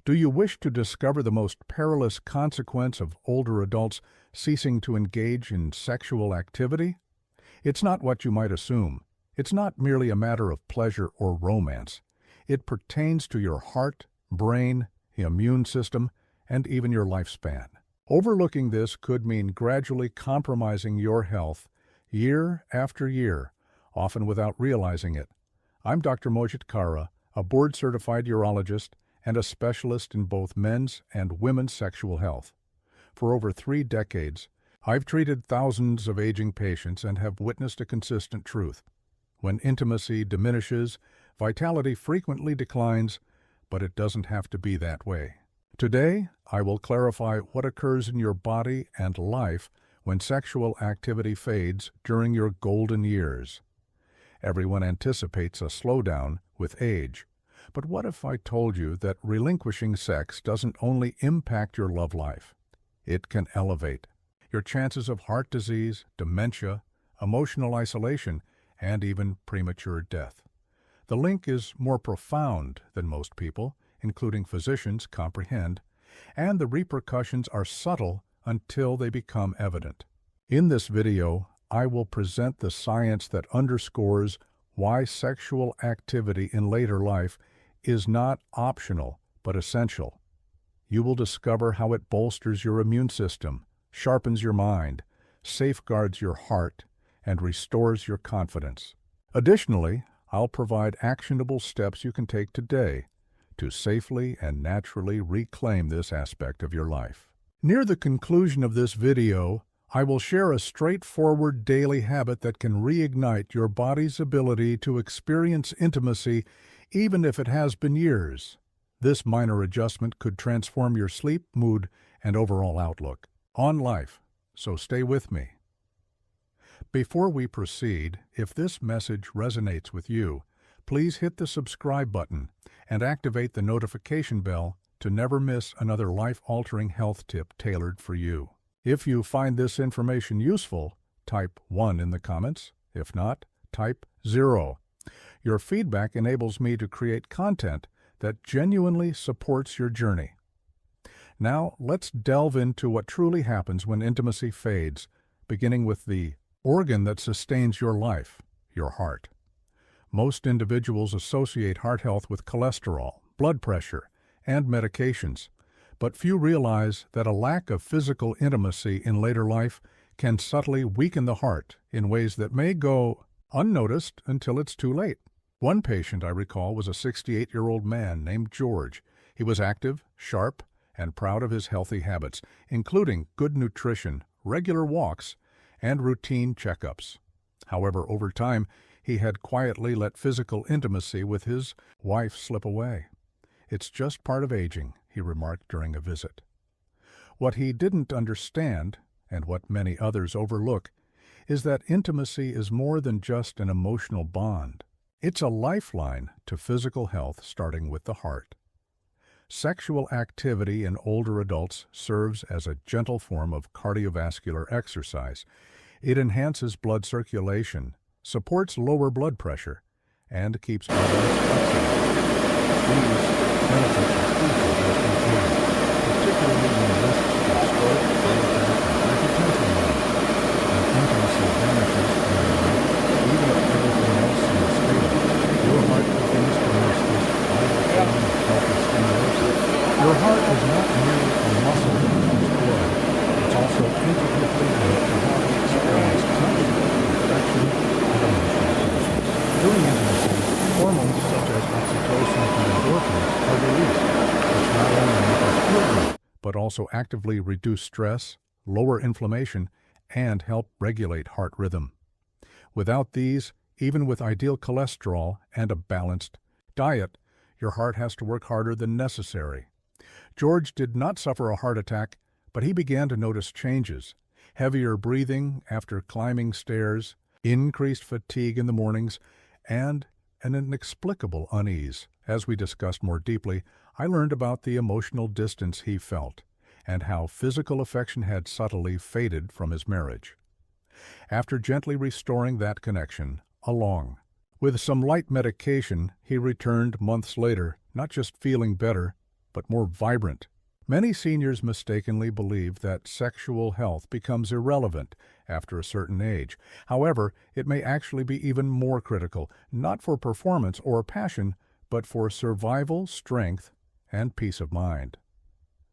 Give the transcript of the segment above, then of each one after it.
Do you wish to discover the most perilous consequence of older adults ceasing to engage in sexual activity? It's not what you might assume. It's not merely a matter of pleasure or romance. It pertains to your heart, brain, immune system, and even your lifespan. Overlooking this could mean gradually compromising your health year after year, often without realizing it. I'm Dr. Mojit Kara, a board-certified urologist and a specialist in both men's and women's sexual health. For over 3 decades, I've treated thousands of aging patients and have witnessed a consistent truth. When intimacy diminishes, vitality frequently declines, but it doesn't have to be that way. Today, I will clarify what occurs in your body and life when sexual activity fades during your golden years. Everyone anticipates a slowdown with age. But what if I told you that relinquishing sex doesn't only impact your love life? It can elevate your chances of heart disease, dementia, emotional isolation, and even premature death. The link is more profound than most people, including physicians, comprehend, and the repercussions are subtle until they become evident. In this video, I will present the science that underscores why sexual activity in later life is not optional but essential. You will discover how it bolsters your immune system, sharpens your mind, safeguards your heart, and restores your confidence. Additionally, I'll provide actionable steps you can take today to safely and naturally reclaim this aspect of your life. Near the conclusion of this video, I will share a straightforward daily habit that can reignite your body's ability to experience intimacy even if it has been years. This minor adjustment could transform your sleep, mood, and overall outlook on life, so stay with me. Before we proceed, if this message resonates with you, please hit the subscribe button and activate the notification bell to never miss another life-altering health tip tailored for you. If you find this information useful, type 1 in the comments. If not, type 0. Your feedback enables me to create content that genuinely supports your journey. Now, let's delve into what truly happens when intimacy fades, beginning with the organ that sustains your life, your heart. Most individuals associate heart health with cholesterol, blood pressure, and medications, but few realize that a lack of physical intimacy in later life can subtly weaken the heart in ways that may go unnoticed until it's too late. One patient I recall was a 68-year-old man named George. He was active, sharp, and proud of his healthy habits, including good nutrition, regular walks, and routine checkups. However, over time, he had quietly let physical intimacy with his wife slip away. "It's just part of aging," he remarked during a visit. What he didn't understand, and what many others overlook, is that intimacy is more than just an emotional bond. It's a lifeline to physical health, starting with the heart. Sexual activity in older adults serves as a gentle form of cardiovascular exercise. It enhances blood circulation, supports lower blood pressure, and keeps organs flexible. These benefits are crucial as we age, particularly when risks of stroke, heart attack, and hypertension rise. When intimacy vanishes from your life, even if everything else seems stable, your heart begins to miss this vital form of healthy stimulation. Your heart is not merely a muscle that pumps blood, it's also intricately linked to how we experience touch, affection, and emotional closeness. During intimacy, hormones such as oxytocin and endorphins are released, which not only make us feel good, but also actively reduce stress, lower inflammation, and help regulate heart rhythm. Without these, even with ideal cholesterol and a balanced diet, your heart has to work harder than necessary. George did not suffer a heart attack, but he began to notice changes: heavier breathing after climbing stairs, increased fatigue in the mornings, and an inexplicable unease. As we discussed more deeply, I learned about the emotional distance he felt and how physical affection had subtly faded from his marriage. After gently restoring that connection, along with some light medication, he returned months later, not just feeling better, but more vibrant. Many seniors mistakenly believe that sexual health becomes irrelevant after a certain age. However, it may actually be even more critical, not for performance or passion, but for survival, strength, and peace of mind.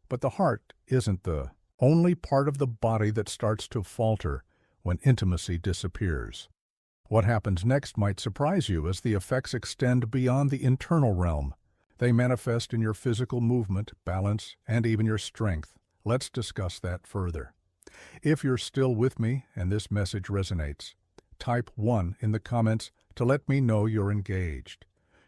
But the heart isn't the only part of the body that starts to falter when intimacy disappears. What happens next might surprise you as the effects extend beyond the internal realm. They manifest in your physical movement, balance, and even your strength. Let's discuss that further. If you're still with me and this message resonates, type 1 in the comments to let me know you're engaged.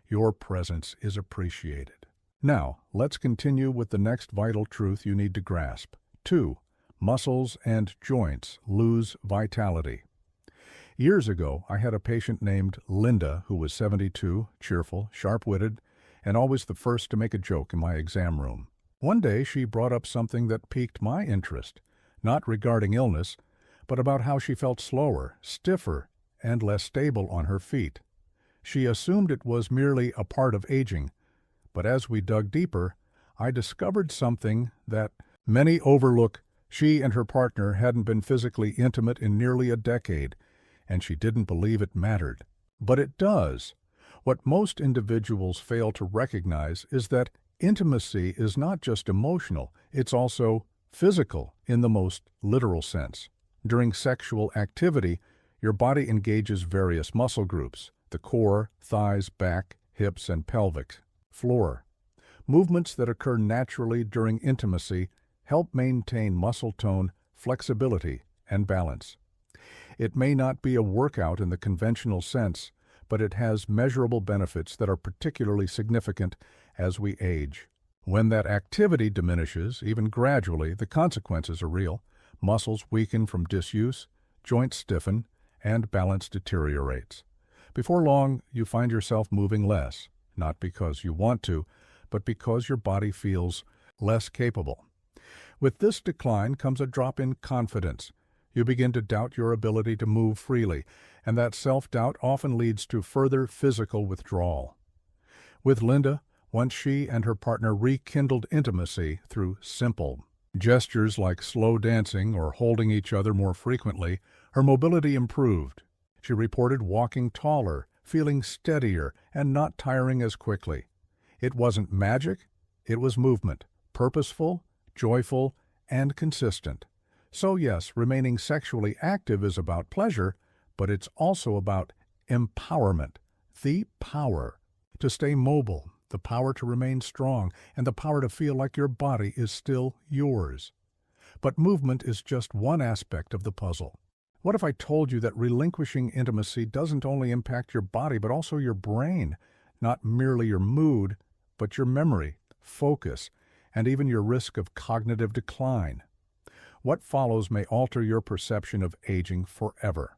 Your presence is appreciated. Now, let's continue with the next vital truth you need to grasp. 2. Muscles and joints lose vitality. Years ago, I had a patient named Linda who was 72, cheerful, sharp-witted, and always the first to make a joke in my exam room. One day, she brought up something that piqued my interest, not regarding illness, but about how she felt slower, stiffer, and less stable on her feet. She assumed it was merely a part of aging, but as we dug deeper, I discovered something that many overlook. She and her partner hadn't been physically intimate in nearly a decade, and she didn't believe it mattered. But it does. What most individuals fail to recognize is that intimacy is not just emotional, it's also physical in the most literal sense. During sexual activity, your body engages various muscle groups: the core, thighs, back, hips, and pelvic floor. Movements that occur naturally during intimacy help maintain muscle tone, flexibility, and balance. It may not be a workout in the conventional sense, but it has measurable benefits that are particularly significant as we age. When that activity diminishes, even gradually, the consequences are real. Muscles weaken from disuse, joints stiffen, and balance deteriorates. Before long, you find yourself moving less, not because you want to, but because your body feels less capable. With this decline comes a drop in confidence. You begin to doubt your ability to move freely, and that self-doubt often leads to further physical withdrawal. With Linda, once she and her partner rekindled intimacy through simple gestures like slow dancing or holding each other more frequently, her mobility improved. She reported walking taller, feeling steadier, and not tiring as quickly. It wasn't magic, it was movement, purposeful, joyful, and consistent. So yes, remaining sexually active is about pleasure, but it's also about empowerment, the power to stay mobile, the power to remain strong, and the power to feel like your body is still yours. But movement is just one aspect of the puzzle. What if I told you that relinquishing intimacy doesn't only impact your body, but also your brain, not merely your mood, but your memory, focus, and even your risk of cognitive decline? What follows may alter your perception of aging forever.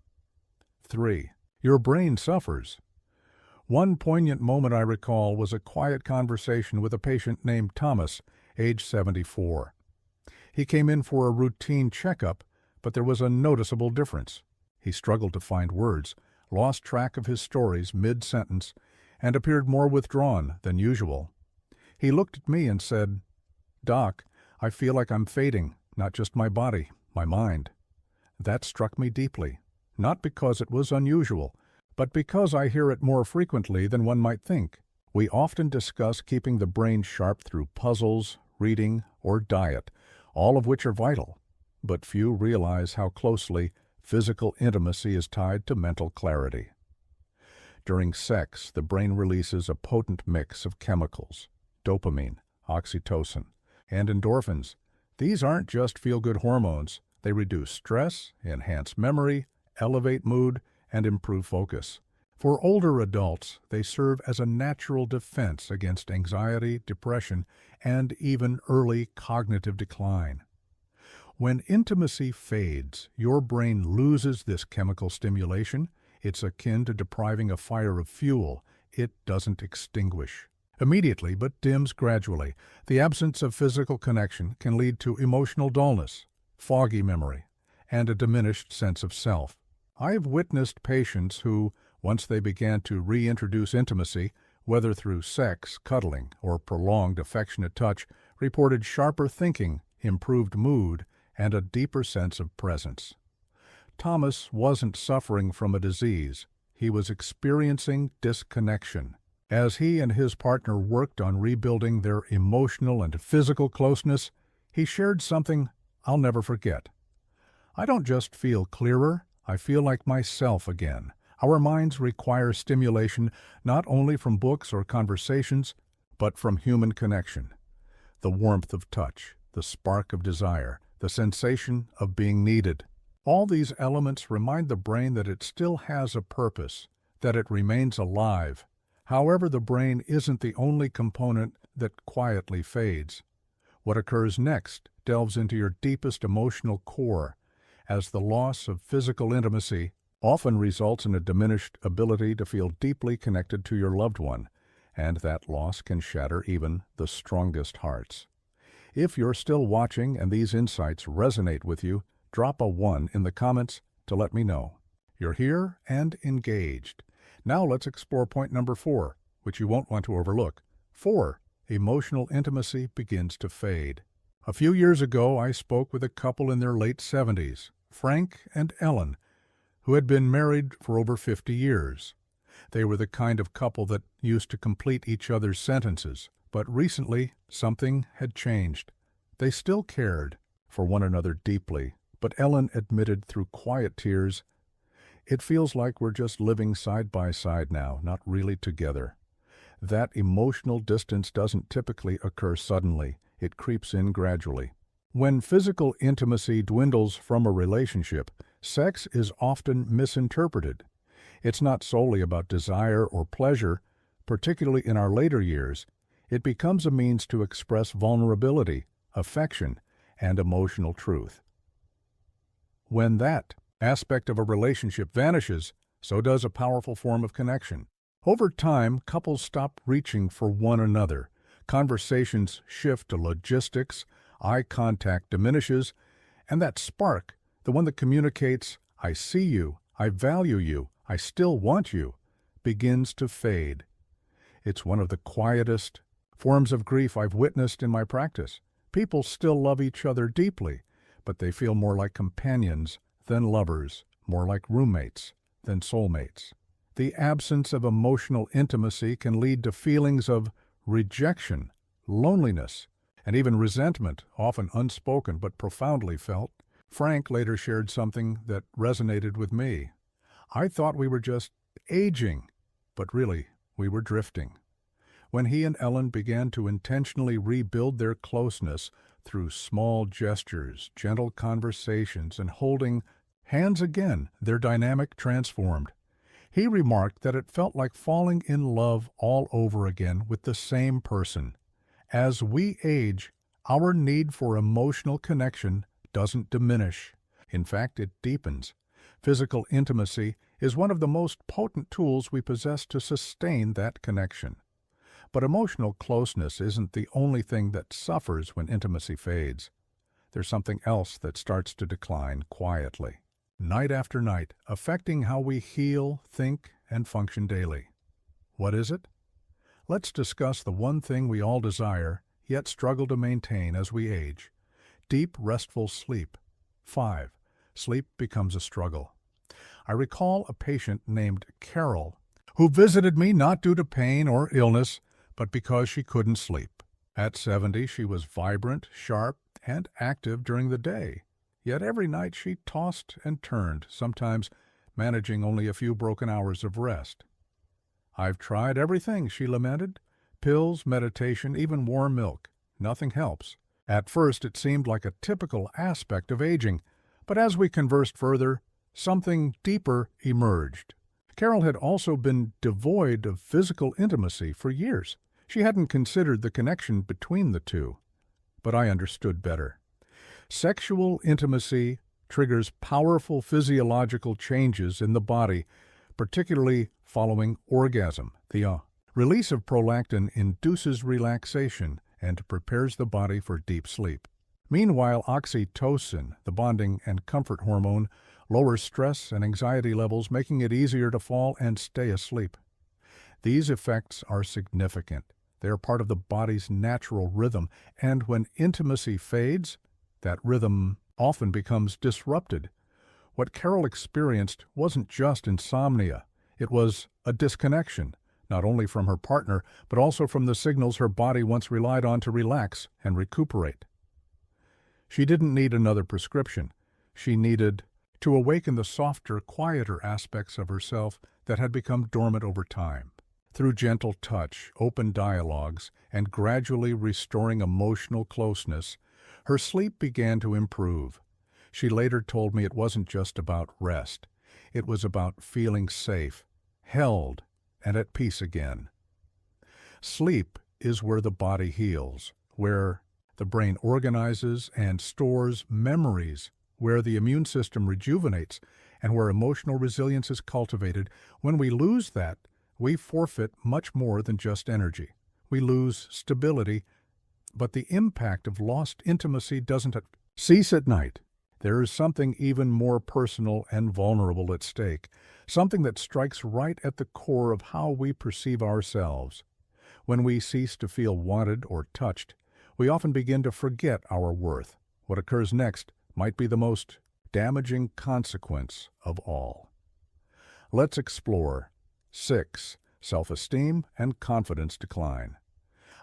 3. Your brain suffers. One poignant moment I recall was a quiet conversation with a patient named Thomas, age 74. He came in for a routine checkup, but there was a noticeable difference. He struggled to find words, lost track of his stories mid-sentence, and appeared more withdrawn than usual. He looked at me and said, "Doc, I feel like I'm fading, not just my body, my mind." That struck me deeply, not because it was unusual, but because I hear it more frequently than one might think. We often discuss keeping the brain sharp through puzzles, reading, or diet, all of which are vital, but few realize how closely physical intimacy is tied to mental clarity. During sex, the brain releases a potent mix of chemicals: dopamine, oxytocin, and endorphins. These aren't just feel-good hormones. They reduce stress, enhance memory, elevate mood, and improve focus. For older adults, they serve as a natural defense against anxiety, depression, and even early cognitive decline. When intimacy fades, your brain loses this chemical stimulation. It's akin to depriving a fire of fuel. It doesn't extinguish immediately, but dims gradually. The absence of physical connection can lead to emotional dullness, foggy memory, and a diminished sense of self. I've witnessed patients who, once they began to reintroduce intimacy, whether through sex, cuddling, or prolonged affectionate touch, reported sharper thinking, improved mood, and a deeper sense of presence. Thomas wasn't suffering from a disease. He was experiencing disconnection. As he and his partner worked on rebuilding their emotional and physical closeness, he shared something I'll never forget. "I don't just feel clearer, I feel like myself again. Our minds require stimulation not only from books or conversations, but from human connection. The warmth of touch, the spark of desire, the sensation of being needed. All these elements remind the brain that it still has a purpose, that it remains alive. However, the brain isn't the only component that quietly fades. What occurs next delves into your deepest emotional core, as the loss of physical intimacy often results in a diminished ability to feel deeply connected to your loved one, and that loss can shatter even the strongest hearts. If you're still watching and these insights resonate with you, drop a 1 in the comments to let me know. You're here and engaged. Now let's explore point number 4, which you won't want to overlook. 4. Emotional intimacy begins to fade. A few years ago, I spoke with a couple in their late 70s, Frank and Ellen, who had been married for over 50 years. They were the kind of couple that used to complete each other's sentences, but recently something had changed. They still cared for one another deeply, but Ellen admitted through quiet tears, "It feels like we're just living side by side now, not really together." That emotional distance doesn't typically occur suddenly. It creeps in gradually. When physical intimacy dwindles from a relationship, sex is often misinterpreted. It's not solely about desire or pleasure, particularly in our later years. It becomes a means to express vulnerability, affection, and emotional truth. When that aspect of a relationship vanishes, so does a powerful form of connection. Over time, couples stop reaching for one another. Conversations shift to logistics, eye contact diminishes, and that spark, the one that communicates, "I see you, I value you, I still want you," begins to fade. It's one of the quietest forms of grief I've witnessed in my practice. People still love each other deeply, but they feel more like companions than lovers, more like roommates than soulmates. The absence of emotional intimacy can lead to feelings of rejection, loneliness, and even resentment, often unspoken but profoundly felt. Frank later shared something that resonated with me. "I thought we were just aging, but really, we were drifting." When he and Ellen began to intentionally rebuild their closeness through small gestures, gentle conversations, and holding hands again, their dynamic transformed. He remarked that it felt like falling in love all over again with the same person. As we age, our need for emotional connection doesn't diminish. In fact, it deepens. Physical intimacy is one of the most potent tools we possess to sustain that connection. But emotional closeness isn't the only thing that suffers when intimacy fades. There's something else that starts to decline quietly, night after night, affecting how we heal, think, and function daily. What is it? Let's discuss the one thing we all desire, yet struggle to maintain as we age: deep, restful sleep. 5. Sleep becomes a struggle. I recall a patient named Carol who visited me not due to pain or illness, but because she couldn't sleep. At 70, she was vibrant, sharp, and active during the day. Yet every night she tossed and turned, sometimes managing only a few broken hours of rest. "I've tried everything," she lamented. "Pills, meditation, even warm milk. Nothing helps." At first it seemed like a typical aspect of aging, but as we conversed further, something deeper emerged. Carol had also been devoid of physical intimacy for years. She hadn't considered the connection between the two, but I understood better. Sexual intimacy triggers powerful physiological changes in the body, particularly following orgasm. The release of prolactin induces relaxation and prepares the body for deep sleep. Meanwhile, oxytocin, the bonding and comfort hormone, lowers stress and anxiety levels, making it easier to fall and stay asleep. These effects are significant. They are part of the body's natural rhythm, and when intimacy fades, that rhythm often becomes disrupted. What Carol experienced wasn't just insomnia. It was a disconnection, not only from her partner, but also from the signals her body once relied on to relax and recuperate. She didn't need another prescription. She needed to awaken the softer, quieter aspects of herself that had become dormant over time. Through gentle touch, open dialogues, and gradually restoring emotional closeness, her sleep began to improve. She later told me it wasn't just about rest. It was about feeling safe, held, and at peace again. Sleep is where the body heals, where the brain organizes and stores memories, where the immune system rejuvenates, and where emotional resilience is cultivated. When we lose that, we forfeit much more than just energy. We lose stability, but the impact of lost intimacy doesn't cease at night. There is something even more personal and vulnerable at stake, something that strikes right at the core of how we perceive ourselves. When we cease to feel wanted or touched, we often begin to forget our worth. What occurs next might be the most damaging consequence of all. Let's explore 6. Self-esteem and confidence decline.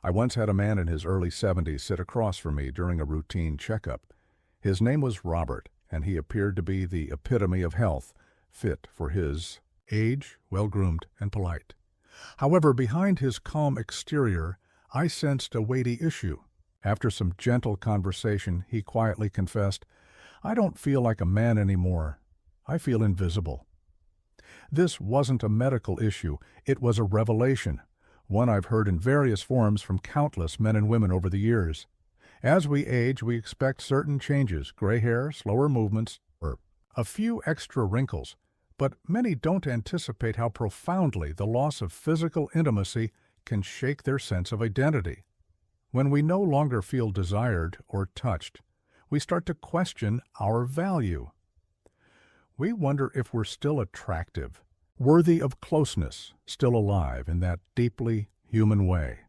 I once had a man in his early 70s sit across from me during a routine checkup. His name was Robert, and he appeared to be the epitome of health, fit for his age, well-groomed and polite. However, behind his calm exterior, I sensed a weighty issue. After some gentle conversation, he quietly confessed, "I don't feel like a man anymore. I feel invisible." This wasn't a medical issue. It was a revelation, one I've heard in various forms from countless men and women over the years. As we age, we expect certain changes, gray hair, slower movements, or a few extra wrinkles. But many don't anticipate how profoundly the loss of physical intimacy can shake their sense of identity. When we no longer feel desired or touched, we start to question our value. We wonder if we're still attractive, worthy of closeness, still alive in that deeply human way.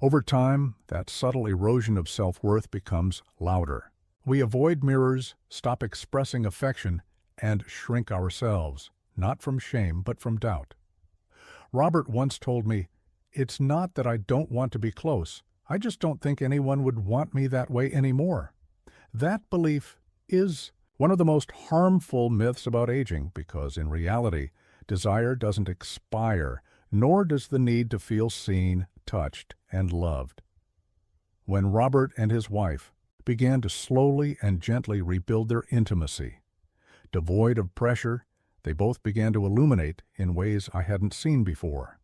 Over time, that subtle erosion of self-worth becomes louder. We avoid mirrors, stop expressing affection, and shrink ourselves, not from shame, but from doubt. Robert once told me, "It's not that I don't want to be close. I just don't think anyone would want me that way anymore." That belief is one of the most harmful myths about aging, because in reality, desire doesn't expire, nor does the need to feel seen, touched, and loved. When Robert and his wife began to slowly and gently rebuild their intimacy, devoid of pressure, they both began to illuminate in ways I hadn't seen before.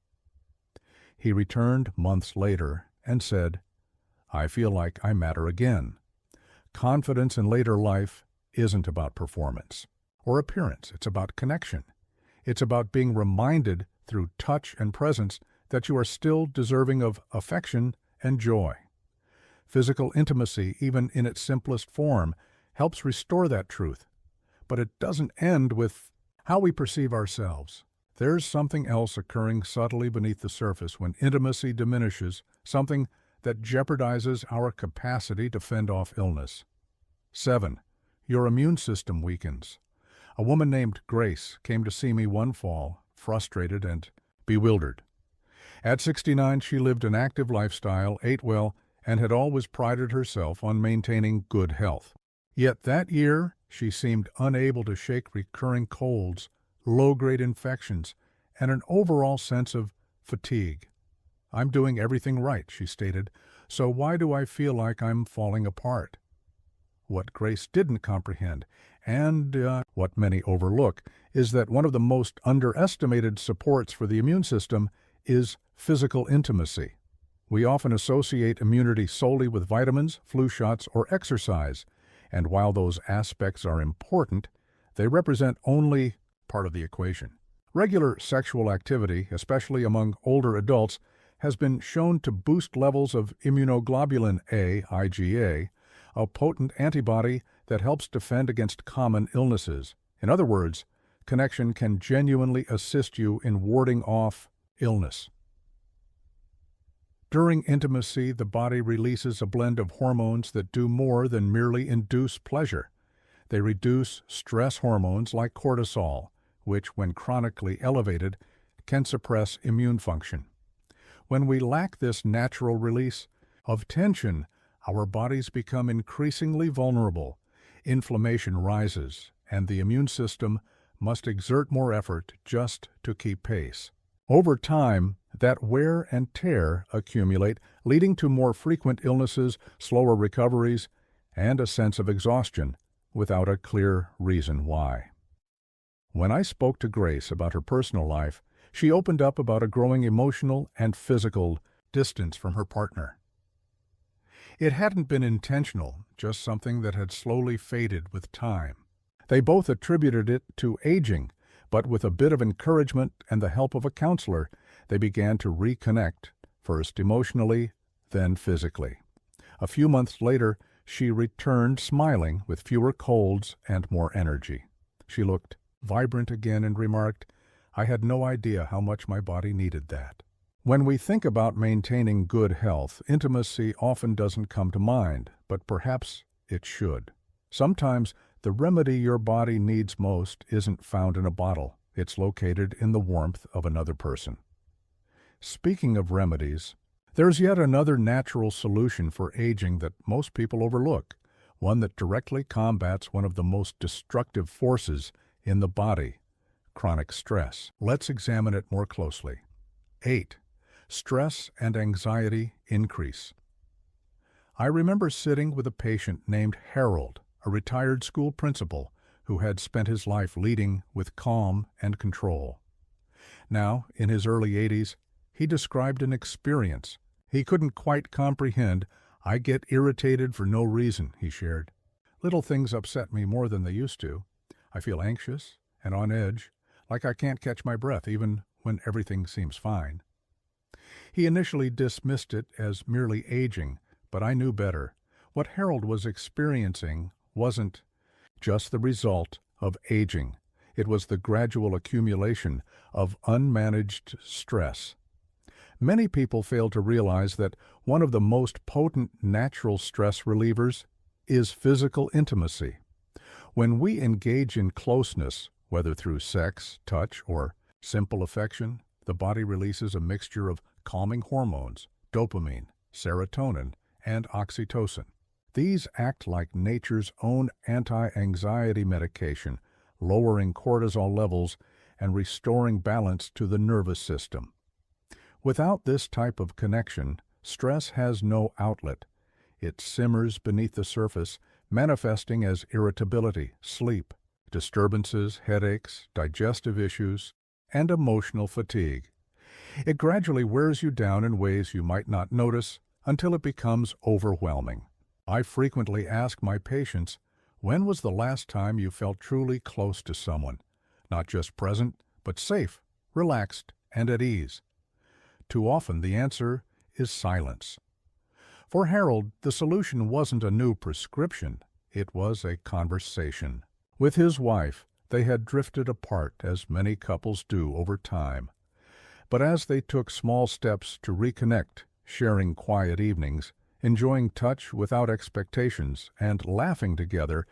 He returned months later and said, "I feel like I matter again." Confidence in later life isn't about performance or appearance. It's about connection. It's about being reminded through touch and presence that you are still deserving of affection and joy. Physical intimacy, even in its simplest form, helps restore that truth. But it doesn't end with how we perceive ourselves. There's something else occurring subtly beneath the surface when intimacy diminishes, something that jeopardizes our capacity to fend off illness. 7. Your immune system weakens. A woman named Grace came to see me one fall, frustrated and bewildered. At 69, she lived an active lifestyle, ate well, and had always prided herself on maintaining good health. Yet that year, she seemed unable to shake recurring colds, low-grade infections, and an overall sense of fatigue. "I'm doing everything right," she stated, "so why do I feel like I'm falling apart?" What Grace didn't comprehend, and what many overlook, is that one of the most underestimated supports for the immune system is physical intimacy. We often associate immunity solely with vitamins, flu shots, or exercise, and while those aspects are important, they represent only part of the equation. Regular sexual activity, especially among older adults, has been shown to boost levels of immunoglobulin A, IgA, a potent antibody that helps defend against common illnesses. In other words, connection can genuinely assist you in warding off illness. During intimacy, the body releases a blend of hormones that do more than merely induce pleasure. They reduce stress hormones like cortisol, which, when chronically elevated, can suppress immune function. When we lack this natural release of tension, our bodies become increasingly vulnerable. Inflammation rises, and the immune system must exert more effort just to keep pace. Over time, that wear and tear accumulate, leading to more frequent illnesses, slower recoveries, and a sense of exhaustion, without a clear reason why. When I spoke to Grace about her personal life, she opened up about a growing emotional and physical distance from her partner. It hadn't been intentional, just something that had slowly faded with time. They both attributed it to aging, but with a bit of encouragement and the help of a counselor, they began to reconnect, first emotionally, then physically. A few months later, she returned smiling with fewer colds and more energy. She looked vibrant again and remarked, "I had no idea how much my body needed that." When we think about maintaining good health, intimacy often doesn't come to mind, but perhaps it should. Sometimes the remedy your body needs most isn't found in a bottle. It's located in the warmth of another person. Speaking of remedies, there's yet another natural solution for aging that most people overlook, one that directly combats one of the most destructive forces in the body, chronic stress. Let's examine it more closely. 8. Stress and anxiety increase. I remember sitting with a patient named Harold, a retired school principal who had spent his life leading with calm and control. Now, in his early 80s, he described an experience he couldn't quite comprehend. "I get irritated for no reason," he shared. "Little things upset me more than they used to. I feel anxious and on edge, like I can't catch my breath even when everything seems fine." He initially dismissed it as merely aging, but I knew better. What Harold was experiencing wasn't just the result of aging. It was the gradual accumulation of unmanaged stress. Many people fail to realize that one of the most potent natural stress relievers is physical intimacy. When we engage in closeness, whether through sex, touch, or simple affection, the body releases a mixture of calming hormones, dopamine, serotonin, and oxytocin. These act like nature's own anti-anxiety medication, lowering cortisol levels and restoring balance to the nervous system. Without this type of connection, stress has no outlet. It simmers beneath the surface, manifesting as irritability, sleep, disturbances, headaches, digestive issues, and emotional fatigue. It gradually wears you down in ways you might not notice until it becomes overwhelming. I frequently ask my patients, when was the last time you felt truly close to someone? Not just present, but safe, relaxed, and at ease. Too often the answer is silence. For Harold, the solution wasn't a new prescription, it was a conversation. With his wife, they had drifted apart, as many couples do over time. But as they took small steps to reconnect, sharing quiet evenings, enjoying touch without expectations, and laughing together,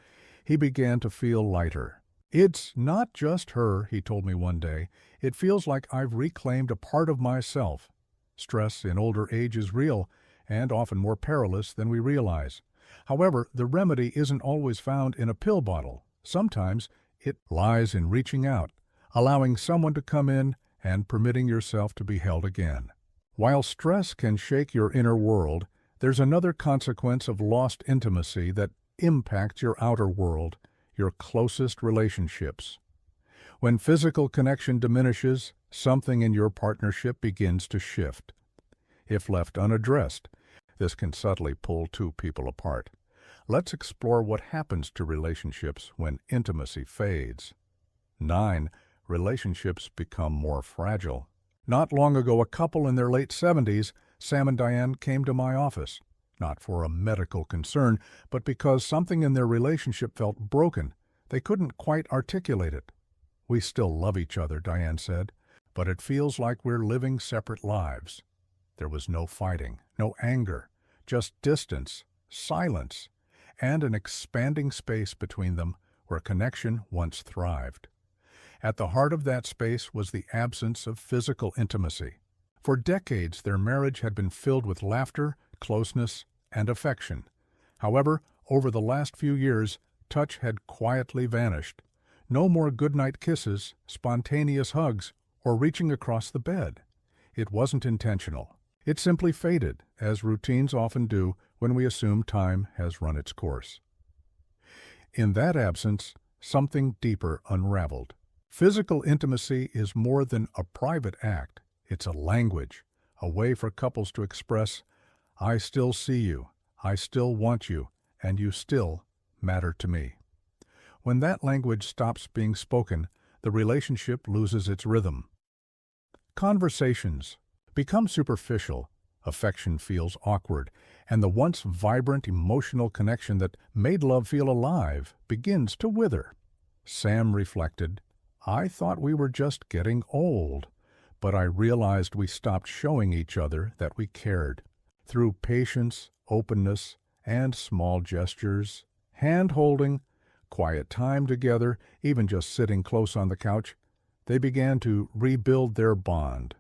he began to feel lighter. "It's not just her," he told me one day. "It feels like I've reclaimed a part of myself." Stress in older age is real, and often more perilous than we realize. However, the remedy isn't always found in a pill bottle. Sometimes it lies in reaching out, allowing someone to come in, and permitting yourself to be held again. While stress can shake your inner world, there's another consequence of lost intimacy that impacts your outer world, your closest relationships. When physical connection diminishes, something in your partnership begins to shift. If left unaddressed, this can subtly pull two people apart. Let's explore what happens to relationships when intimacy fades. 9. Relationships become more fragile. Not long ago, a couple in their late 70s, Sam and Diane, came to my office, not for a medical concern, but because something in their relationship felt broken. They couldn't quite articulate it. "We still love each other," Diane said, "but it feels like we're living separate lives." There was no fighting, no anger, just distance, silence, and an expanding space between them where connection once thrived. At the heart of that space was the absence of physical intimacy. For decades, their marriage had been filled with laughter, closeness, and affection. However, over the last few years, touch had quietly vanished. No more goodnight kisses, spontaneous hugs, or reaching across the bed. It wasn't intentional. It simply faded, as routines often do when we assume time has run its course. In that absence, something deeper unraveled. Physical intimacy is more than a private act. It's a language, a way for couples to express, "I still see you, I still want you, and you still matter to me." When that language stops being spoken, the relationship loses its rhythm. Conversations become superficial, affection feels awkward, and the once vibrant emotional connection that made love feel alive begins to wither. Sam reflected, "I thought we were just getting old, but I realized we stopped showing each other that we cared. Through patience, openness, and small gestures, hand-holding, quiet time together, even just sitting close on the couch, they began to rebuild their bond.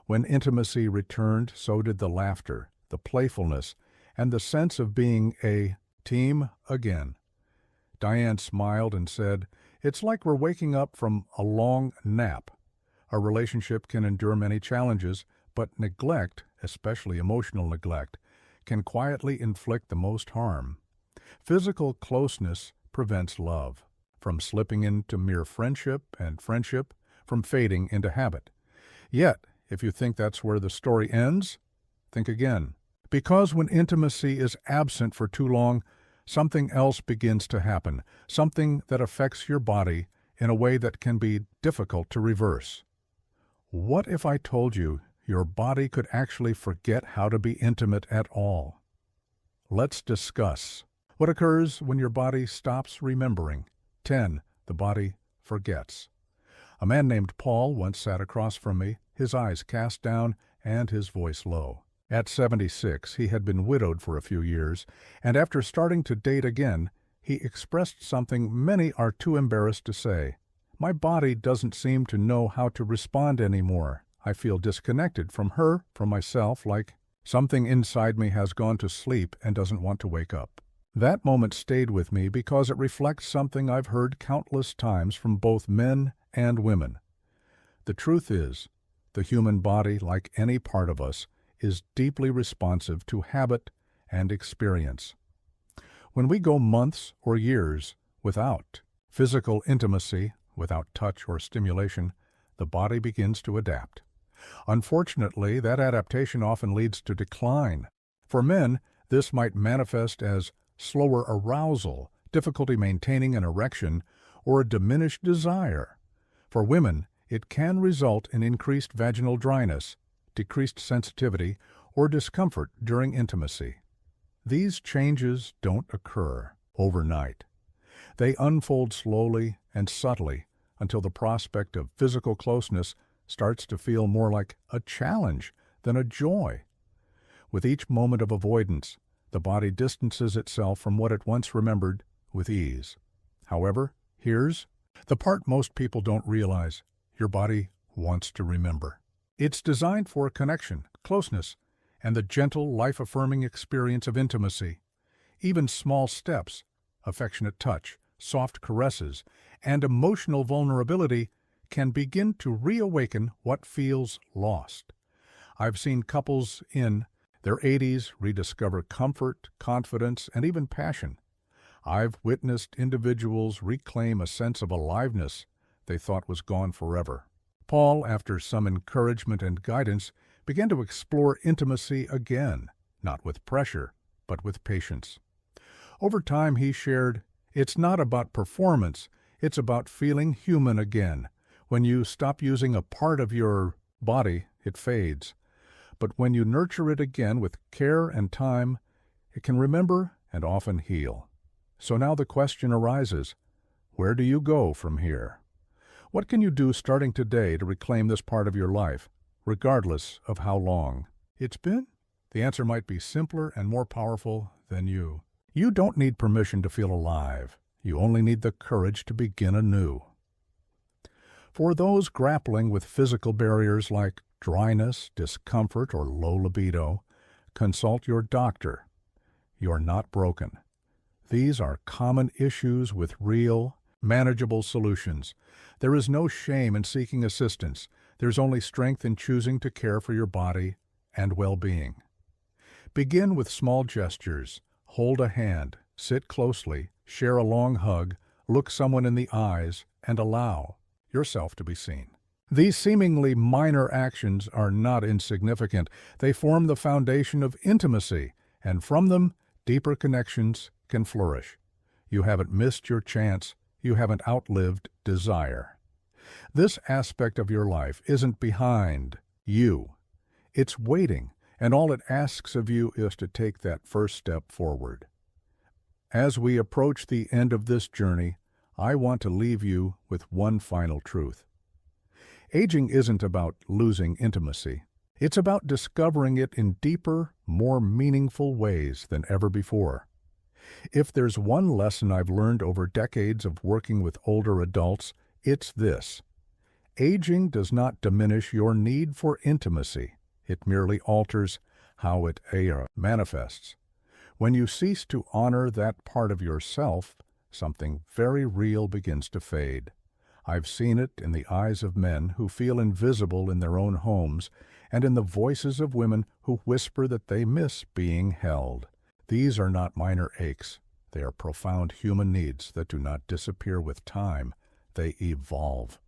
When intimacy returned, so did the laughter, the playfulness, and the sense of being a team again." Diane smiled and said, "It's like we're waking up from a long nap. A relationship can endure many challenges, but neglect, especially emotional neglect, can quietly inflict the most harm. Physical closeness prevents love from slipping into mere friendship, and friendship from fading into habit. Yet, if you think that's where the story ends, think again. Because when intimacy is absent for too long, something else begins to happen, something that affects your body in a way that can be difficult to reverse. What if I told you your body could actually forget how to be intimate at all? Let's discuss what occurs when your body stops remembering. 10. The body forgets. A man named Paul once sat across from me, his eyes cast down and his voice low. At 76, he had been widowed for a few years, and after starting to date again, he expressed something many are too embarrassed to say. "My body doesn't seem to know how to respond anymore. I feel disconnected from her, from myself, like something inside me has gone to sleep and doesn't want to wake up." That moment stayed with me because it reflects something I've heard countless times from both men and women. The truth is, the human body, like any part of us, is deeply responsive to habit and experience. When we go months or years without physical intimacy, without touch or stimulation, the body begins to adapt. Unfortunately, that adaptation often leads to decline. For men, this might manifest as slower arousal, difficulty maintaining an erection, or a diminished desire. For women, it can result in increased vaginal dryness, decreased sensitivity, or discomfort during intimacy. These changes don't occur overnight. They unfold slowly and subtly until the prospect of physical closeness starts to feel more like a challenge than a joy. With each moment of avoidance, the body distances itself from what it once remembered with ease. However, here's the part most people don't realize: your body wants to remember. It's designed for connection, closeness, and the gentle, life-affirming experience of intimacy. Even small steps, affectionate touch, soft caresses, and emotional vulnerability can begin to reawaken what feels lost. I've seen couples in their 80s rediscover comfort, confidence, and even passion. I've witnessed individuals reclaim a sense of aliveness they thought was gone forever. Paul, after some encouragement and guidance, began to explore intimacy again, not with pressure, but with patience. Over time, he shared, "It's not about performance, it's about feeling human again. When you stop using a part of your body, it fades. But when you nurture it again with care and time, it can remember and often heal." So now the question arises, where do you go from here? What can you do starting today to reclaim this part of your life, regardless of how long It's been? The answer might be simpler and more powerful than you. You don't need permission to feel alive. You only need the courage to begin anew. For those grappling with physical barriers like dryness, discomfort, or low libido, consult your doctor. You're not broken. These are common issues with real, manageable solutions. There is no shame in seeking assistance. There's only strength in choosing to care for your body and well-being. Begin with small gestures. Hold a hand, sit closely, share a long hug, look someone in the eyes, and allow yourself to be seen. These seemingly minor actions are not insignificant. They form the foundation of intimacy, and from them, deeper connections can flourish. You haven't missed your chance. You haven't outlived desire. This aspect of your life isn't behind you. It's waiting, and all it asks of you is to take that first step forward. As we approach the end of this journey, I want to leave you with one final truth. Aging isn't about losing intimacy. It's about discovering it in deeper, more meaningful ways than ever before. If there's one lesson I've learned over decades of working with older adults, it's this. Aging does not diminish your need for intimacy. It merely alters how it manifests. When you cease to honor that part of yourself, something very real begins to fade. I've seen it in the eyes of men who feel invisible in their own homes and in the voices of women who whisper that they miss being held. These are not minor aches. They are profound human needs that do not disappear with time. They evolve.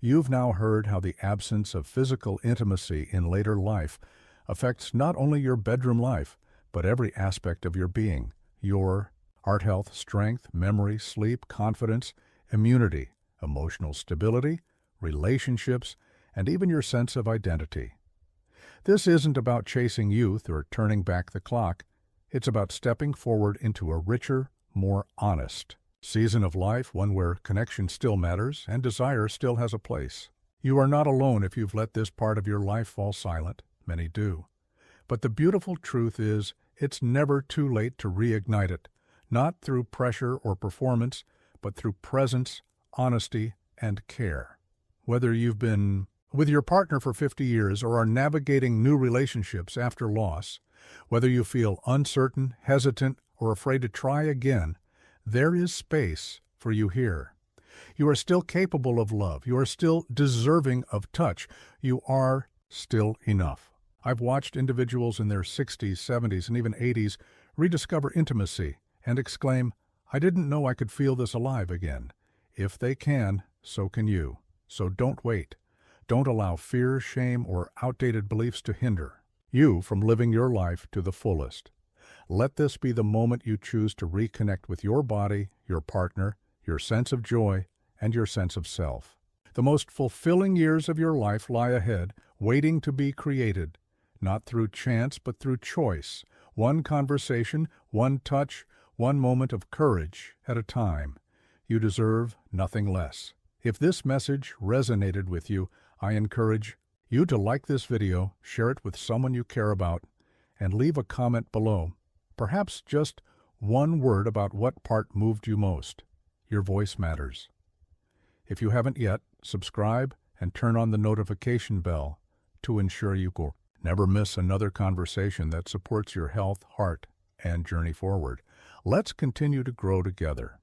You've now heard how the absence of physical intimacy in later life affects not only your bedroom life, but every aspect of your being, your heart health, strength, memory, sleep, confidence, immunity, emotional stability, relationships, and even your sense of identity. This isn't about chasing youth or turning back the clock. It's about stepping forward into a richer, more honest season of life, one where connection still matters and desire still has a place. You are not alone if you've let this part of your life fall silent. Many do. But the beautiful truth is, it's never too late to reignite it, not through pressure or performance, but through presence, honesty, and care. Whether you've been with your partner for 50 years or are navigating new relationships after loss, whether you feel uncertain, hesitant, or afraid to try again, there is space for you here. You are still capable of love. You are still deserving of touch. You are still enough. I've watched individuals in their 60s, 70s, and even 80s rediscover intimacy and exclaim, "I didn't know I could feel this alive again." If they can, so can you. So don't wait. Don't allow fear, shame, or outdated beliefs to hinder you from living your life to the fullest. Let this be the moment you choose to reconnect with your body, your partner, your sense of joy, and your sense of self. The most fulfilling years of your life lie ahead, waiting to be created, not through chance but through choice, one conversation, one touch, one moment of courage at a time. You deserve nothing less. If this message resonated with you, I encourage you to like this video, share it with someone you care about, and leave a comment below. Perhaps just one word about what part moved you most. Your voice matters. If you haven't yet, subscribe and turn on the notification bell to ensure you will never miss another conversation that supports your health, heart, and journey forward. Let's continue to grow together.